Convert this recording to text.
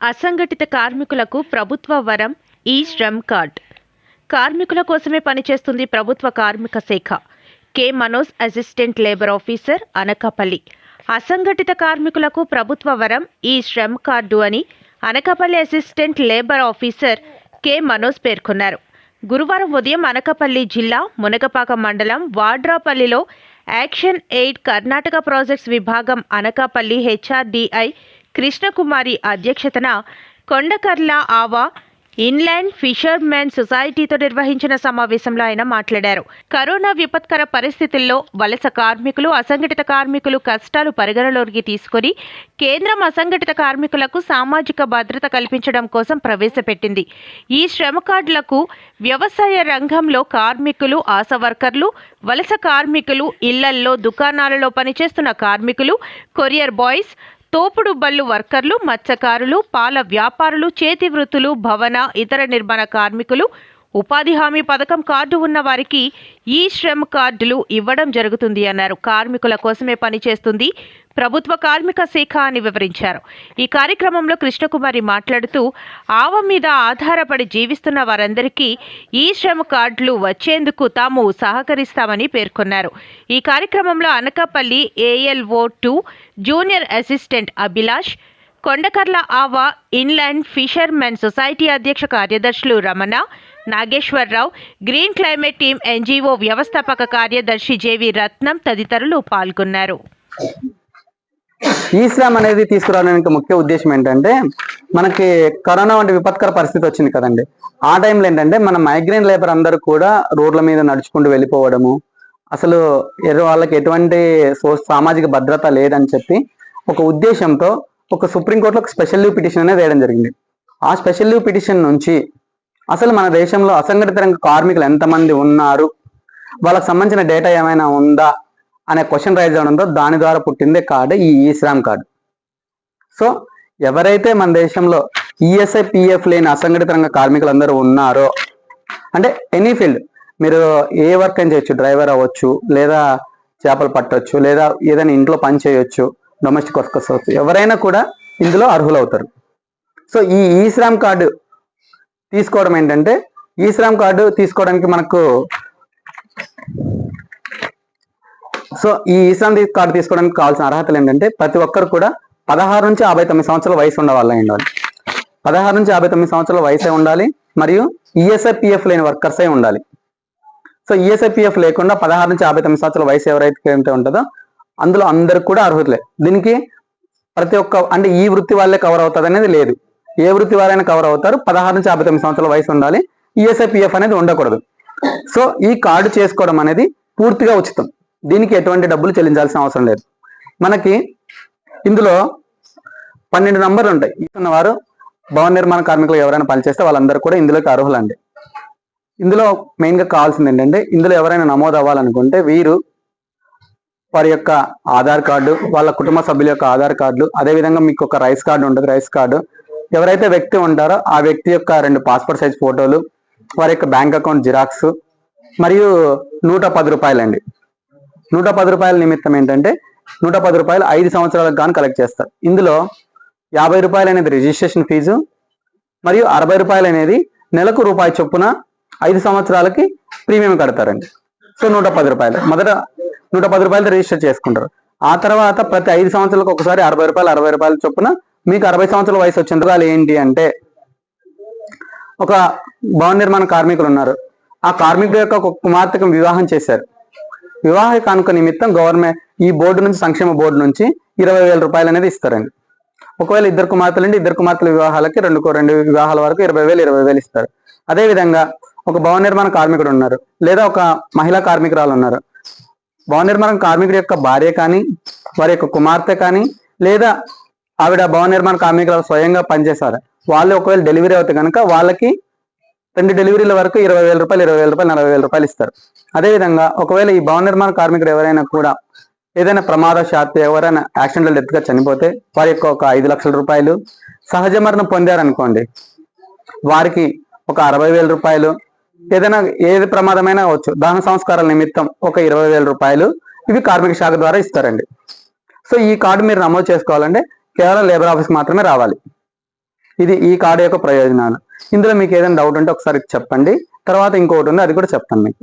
అసంఘటిత కార్మికులకు ప్రభుత్వ వరం ఈ శ్రమ్ కార్డ్. కార్మికుల కోసమే పనిచేస్తుంది ప్రభుత్వ కార్మిక శాఖ. K Manoj, assistant labour officer, Anakapalli. అసంఘటిత కార్మికులకు ప్రభుత్వ వరం ఈ శ్రమ్ కార్డు అని Anakapalli assistant labour officer K Manoj పేర్కొన్నారు. గురువారం ఉదయం అనకాపల్లి జిల్లా మునగపాక మండలం వాడ్రాపల్లిలో యాక్షన్ ఎయిడ్ కర్ణాటక ప్రాజెక్ట్స్ విభాగం అనకాపల్లి హెచ్ఆర్డిఐ కృష్ణకుమారి అధ్యక్షతన కొండకర్ల ఆవా ఇన్లాండ్ ఫిషర్మెన్ సొసైటీతో నిర్వహించిన సమావేశంలో ఆయన మాట్లాడారు. కరోనా విపత్కర పరిస్థితుల్లో వలస కార్మికులు, అసంఘటిత కార్మికులు కష్టాలు పరిగణలోకి తీసుకొని కేంద్రం అసంఘటిత కార్మికులకు సామాజిక భద్రత కల్పించడం కోసం ప్రవేశపెట్టింది. ఈ శ్రమ కార్డులకు వ్యవసాయ రంగంలో కార్మికులు, ఆశా వర్కర్లు, వలస కార్మికులు, ఇళ్లల్లో దుకాణాలలో పనిచేస్తున్న కార్మికులు, కొరియర్ బాయ్స్, తోపుడు బళ్ళు వర్కర్లు, మత్స్యకారులు, పాల వ్యాపారులు, చేతి వృత్తులు, భవన, ఇతర నిర్మాణ కార్మికులు, ఉపాధి హామీ పథకం కార్డు ఉన్న వారికి ఈ శ్రమ్ కార్డులు ఇవ్వడం జరుగుతుంది అన్నారు. కార్మికుల కోసమే పనిచేస్తుంది ప్రభుత్వ కార్మిక శాఖ అని వివరించారు. ఈ కార్యక్రమంలో కృష్ణకుమారి మాట్లాడుతూ ఆవ మీద ఆధారపడి జీవిస్తున్న వారందరికీ ఈ శ్రమ్ కార్డులు వచ్చేందుకు తాము సహకరిస్తామని పేర్కొన్నారు. ఈ కార్యక్రమంలో Anakapalli ALO 2 junior assistant Abhilash, Kondakarla Ava inland fishermen society అధ్యక్ష కార్యదర్శులు Ramana, Nageswararao, green climate team NGO వ్యవస్థాపక కార్యదర్శి JV రత్నం తదితరులు పాల్గొన్నారు. ఈ శ్రమ్ అనేది తీసుకురావడానికి ముఖ్య ఉద్దేశం ఏంటంటే, మనకి కరోనా వంటి విపత్కర పరిస్థితి వచ్చింది కదండి. ఆ టైంలో ఏంటంటే మన మైగ్రెంట్ లేబర్ అందరూ కూడా రోడ్ల మీద నడుచుకుంటూ వెళ్ళిపోవడము, అసలు వాళ్ళకి ఎటువంటి సామాజిక భద్రత లేదని చెప్పి ఒక ఉద్దేశంతో ఒక సుప్రీంకోర్టులో ఒక స్పెషల్ లీవ్ పిటిషన్ అనేది వేయడం జరిగింది. ఆ స్పెషల్ లీవ్ పిటిషన్ నుంచి అసలు మన దేశంలో అసంఘటిత రంగ కార్మికులు ఎంతమంది ఉన్నారు, వాళ్ళకి సంబంధించిన డేటా ఏమైనా ఉందా అనే క్వశ్చన్ రైజ్ అవడంతో దాని ద్వారా పుట్టిందే కార్డు ఈ శ్రమ్ కార్డు. సో ఎవరైతే మన దేశంలో ESI PF లేని అసంఘటిత రంగ కార్మికులు అందరూ ఉన్నారో, అంటే ఎనీ ఫీల్డ్, మీరు ఏ వర్క్ అని చేయొచ్చు, డ్రైవర్ అవ్వచ్చు, లేదా చేపలు పట్టవచ్చు, లేదా ఏదైనా ఇంట్లో పని చేయొచ్చు, డొమెస్టిక్ వర్కర్స్ అవ్వచ్చు, ఎవరైనా కూడా ఇందులో అర్హులు అవుతారు. సో ఈ శ్రమ్ కార్డు తీసుకోవడం ఏంటంటే, ఈ శ్రమ్ కార్డు తీసుకోవడానికి మనకు ఈ శ్రమ్ కార్డు తీసుకోవడానికి కావాల్సిన అర్హతలు ఏంటంటే, ప్రతి ఒక్కరు కూడా 16 నుంచి 59 సంవత్సరాల వయసు ఉండాలి. 16 నుంచి 59 సంవత్సరాల వయసే ఉండాలి, మరియు ESI PF లేని వర్కర్స్ అయి ఉండాలి. సో ESI PF లేకుండా 16 నుంచి 59 సంవత్సరాల వయసు ఎవరైతే ఉంటుందో అందులో అందరు కూడా అర్హులే. దీనికి ప్రతి ఒక్క, అంటే ఈ వృత్తి వాళ్ళే కవర్ అవుతుంది అనేది లేదు, ఏ వృత్తి వారైనా కవర్ అవుతారు. 16 నుంచి 59 సంవత్సరాల వయసు ఉండాలి, ESI PF అనేది ఉండకూడదు. సో ఈ కార్డు చేసుకోవడం అనేది పూర్తిగా ఉచితం, దీనికి ఎటువంటి డబ్బులు చెల్లించాల్సిన అవసరం లేదు. మనకి ఇందులో 12 నంబర్లు ఉంటాయి. ఇస్తున్న వారు భవన నిర్మాణ కార్మికులు ఎవరైనా పనిచేస్తే వాళ్ళందరూ కూడా ఇందులోకి అర్హులండి. ఇందులో మెయిన్గా కావాల్సింది ఏంటంటే, ఇందులో ఎవరైనా నమోదు అవ్వాలనుకుంటే వీరు వారి యొక్క ఆధార్ కార్డు, వాళ్ళ కుటుంబ సభ్యుల యొక్క ఆధార్ కార్డులు, అదేవిధంగా మీకు ఒక రైస్ కార్డు ఉంటుంది, రైస్ కార్డు, ఎవరైతే వ్యక్తి ఉంటారో ఆ వ్యక్తి యొక్క 2 పాస్పోర్ట్ సైజ్ ఫోటోలు, వారి యొక్క బ్యాంక్ అకౌంట్ జిరాక్స్, మరియు 110 రూపాయలు అండి. 110 రూపాయల నిమిత్తం ఏంటంటే, 110 రూపాయలు 5 సంవత్సరాలకు గాను కలెక్ట్ చేస్తారు. ఇందులో 50 రూపాయలు అనేది రిజిస్ట్రేషన్ ఫీజు, మరియు 60 రూపాయలు అనేది నెలకు రూపాయి చొప్పున 5 సంవత్సరాలకి ప్రీమియం కడతారండి. సో 110 రూపాయలు, మొదట 110 రూపాయలు రిజిస్టర్ చేసుకుంటారు. ఆ తర్వాత ప్రతి 5 సంవత్సరాలకు ఒకసారి 60 రూపాయలు చొప్పున మీకు 60 సంవత్సరాల వయసు వచ్చేందుకు ఏంటి అంటే, ఒక భవన నిర్మాణ కార్మికులు ఉన్నారు, ఆ కార్మికుల యొక్క ఒక కుమార్తెకు వివాహం చేశారు. వివాహ కానుక నిమిత్తం గవర్నమెంట్ ఈ బోర్డు నుంచి, సంక్షేమ బోర్డు నుంచి 20,000 రూపాయలు అనేది ఇస్తారండి. ఒకవేళ ఇద్దరు కుమార్తెల వివాహాలకి రెండు వివాహాల వరకు 20,000 ఇస్తారు. అదేవిధంగా ఒక భవన నిర్మాణ కార్మికుడు ఉన్నారు, లేదా ఒక మహిళా కార్మికురాలు ఉన్నారు. భవన నిర్మాణ కార్మికుడి యొక్క భార్య కానీ, వారి యొక్క కుమార్తె కానీ, లేదా ఆవిడ భవన నిర్మాణ కార్మికురాలు స్వయంగా పనిచేస్తారు, వాళ్ళు ఒకవేళ డెలివరీ అవుతే కనుక వాళ్ళకి 2 డెలివరీల వరకు 20,000 రూపాయలు, 40,000 రూపాయలు ఇస్తారు. అదేవిధంగా ఒకవేళ ఈ భవన నిర్మాణ కార్మికుడు ఎవరైనా కూడా ఏదైనా ప్రమాదశాత్తు ఎవరైనా యాక్సిడెంటల్ డెత్గా చనిపోతే వారి యొక్క ఒక 5 లక్షల రూపాయలు, సహజ మరణం పొందారనుకోండి వారికి ఒక 60,000 రూపాయలు, ఏదైనా ఏది ప్రమాదమైనా అవచ్చు, దహన సంస్కారాల నిమిత్తం ఒక 20,000 రూపాయలు, ఇవి కార్మిక శాఖ ద్వారా ఇస్తారండి. సో ఈ కార్డు మీరు నమోదు చేసుకోవాలంటే కేవలం లేబర్ ఆఫీస్కి మాత్రమే రావాలి. ఇది ఈ కార్డు యొక్క ప్రయోజనాలు. ఇందులో మీకు ఏదైనా డౌట్ ఉంటే ఒకసారి చెప్పండి, తర్వాత ఇంకొకటి ఉంది అది కూడా చెప్తాను మీకు.